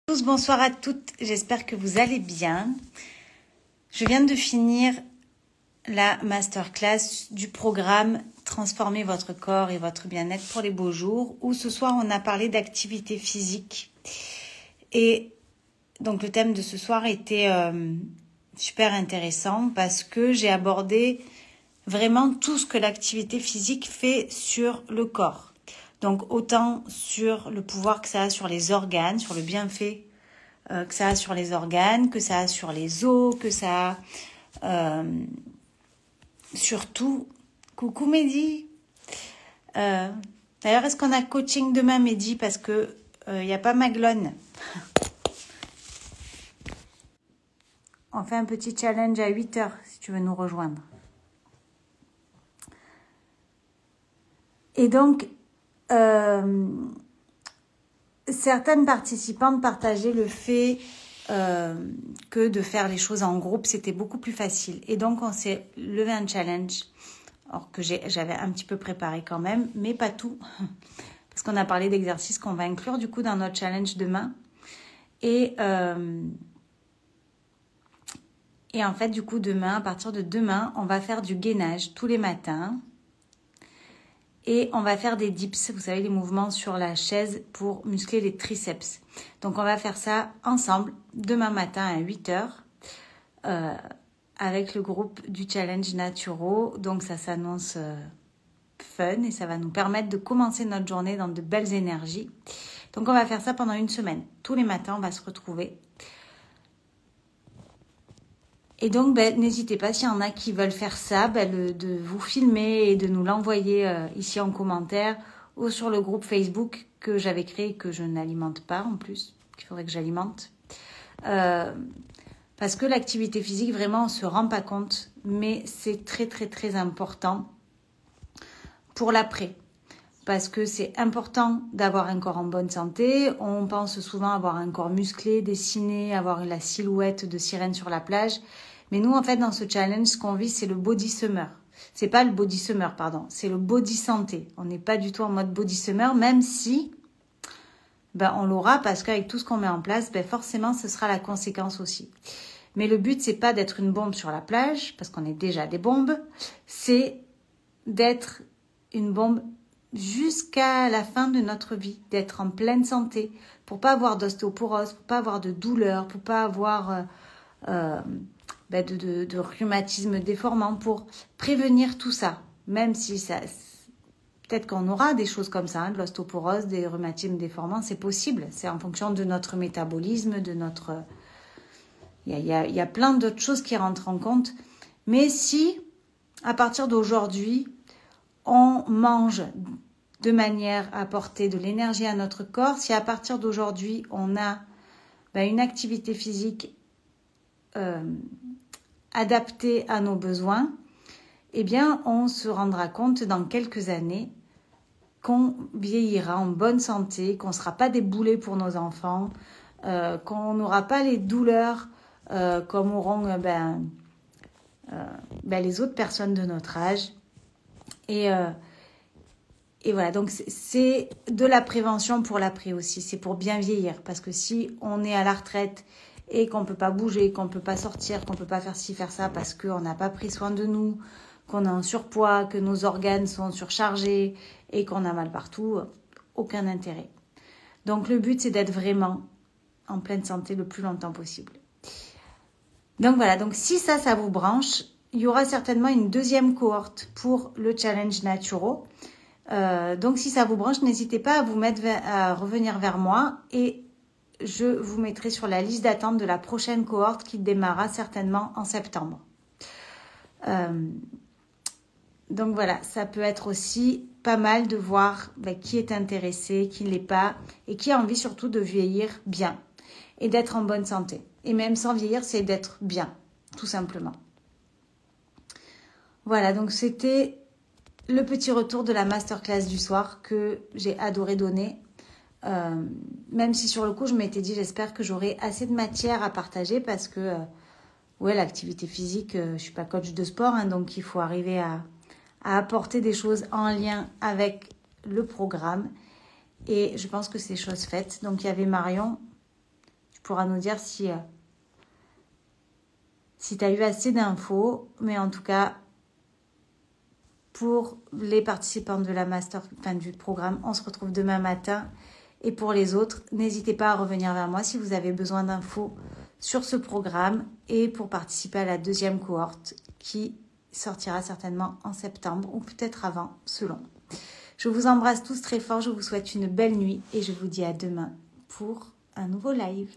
Bonsoir à toutes, j'espère que vous allez bien. Je viens de finir la masterclass du programme Transformer votre corps et votre bien-être pour les beaux jours, où ce soir on a parlé d'activité physique. Et donc le thème de ce soir était super intéressant parce que j'ai abordé vraiment tout ce que l'activité physique fait sur le corps. Donc autant sur le pouvoir que ça a sur les organes, sur le bienfait que ça a sur les organes, que ça a sur les os, que ça a surtout... Coucou Mehdi. D'ailleurs, est-ce qu'on a coaching demain Mehdi? Parce que y a pas Maglone. On fait un petit challenge à 8h si tu veux nous rejoindre. Et donc... certaines participantes partageaient le fait que de faire les choses en groupe, c'était beaucoup plus facile. Et donc, on s'est levé un challenge, alors que j'avais un petit peu préparé quand même, mais pas tout. Parce qu'on a parlé d'exercices qu'on va inclure du coup dans notre challenge demain. Et en fait, du coup, demain, à partir de demain, on va faire du gainage tous les matins. Et on va faire des dips, vous savez, les mouvements sur la chaise pour muscler les triceps. Donc, on va faire ça ensemble demain matin à 8h avec le groupe du Challenge Naturo. Donc, ça s'annonce fun et ça va nous permettre de commencer notre journée dans de belles énergies. Donc, on va faire ça pendant une semaine. Tous les matins, on va se retrouver. Et donc, n'hésitez pas, s'il y en a qui veulent faire ça, de vous filmer et de nous l'envoyer ici en commentaire ou sur le groupe Facebook que j'avais créé, que je n'alimente pas en plus, qu'il faudrait que j'alimente. Parce que l'activité physique, vraiment, on ne se rend pas compte, mais c'est très, très, très important pour l'après. Parce que c'est important d'avoir un corps en bonne santé. On pense souvent avoir un corps musclé, dessiné, avoir la silhouette de sirène sur la plage. Mais nous, en fait, dans ce challenge, ce qu'on vit, c'est le body summer. C'est pas le body summer, pardon. C'est le body santé. On n'est pas du tout en mode body summer, même si on l'aura parce qu'avec tout ce qu'on met en place, forcément, ce sera la conséquence aussi. Mais le but, c'est pas d'être une bombe sur la plage, parce qu'on est déjà des bombes. C'est d'être une bombe jusqu'à la fin de notre vie, d'être en pleine santé, pour pas avoir d'ostéoporose, pour pas avoir de douleur, pour pas avoir de rhumatisme déformant, pour prévenir tout ça. Même si ça, peut-être qu'on aura des choses comme ça, de l'ostéoporose, des rhumatismes déformants, c'est possible. C'est en fonction de notre métabolisme, de notre... Il y a plein d'autres choses qui rentrent en compte. Mais si, à partir d'aujourd'hui, on mange de manière à apporter de l'énergie à notre corps, si à partir d'aujourd'hui, on a une activité physique adaptée à nos besoins, eh bien, on se rendra compte dans quelques années qu'on vieillira en bonne santé, qu'on ne sera pas des boulets pour nos enfants, qu'on n'aura pas les douleurs comme auront les autres personnes de notre âge. Et voilà, donc c'est de la prévention pour l'après aussi, c'est pour bien vieillir. Parce que si on est à la retraite et qu'on ne peut pas bouger, qu'on ne peut pas sortir, qu'on ne peut pas faire ci, faire ça parce qu'on n'a pas pris soin de nous, qu'on est en surpoids, que nos organes sont surchargés et qu'on a mal partout, aucun intérêt. Donc le but, c'est d'être vraiment en pleine santé le plus longtemps possible. Donc voilà, donc si ça vous branche, il y aura certainement une deuxième cohorte pour le Challenge Naturo. Donc si ça vous branche, n'hésitez pas à revenir vers moi et je vous mettrai sur la liste d'attente de la prochaine cohorte qui démarrera certainement en septembre. Donc voilà, ça peut être aussi pas mal de voir qui est intéressé, qui ne l'est pas et qui a envie surtout de vieillir bien et d'être en bonne santé. Et même sans vieillir, c'est d'être bien, tout simplement. Voilà, donc c'était le petit retour de la masterclass du soir que j'ai adoré donner. Même si sur le coup, je m'étais dit, j'espère que j'aurai assez de matière à partager parce que, l'activité physique, je ne suis pas coach de sport, donc il faut arriver à apporter des choses en lien avec le programme. Et je pense que c'est chose faite. Donc, il y avait Marion pourras nous dire si tu as eu assez d'infos. Mais en tout cas, pour les participants de la du programme, on se retrouve demain matin. Et pour les autres, n'hésitez pas à revenir vers moi si vous avez besoin d'infos sur ce programme et pour participer à la deuxième cohorte qui sortira certainement en septembre ou peut-être avant, selon. Je vous embrasse tous très fort, je vous souhaite une belle nuit et je vous dis à demain pour un nouveau live.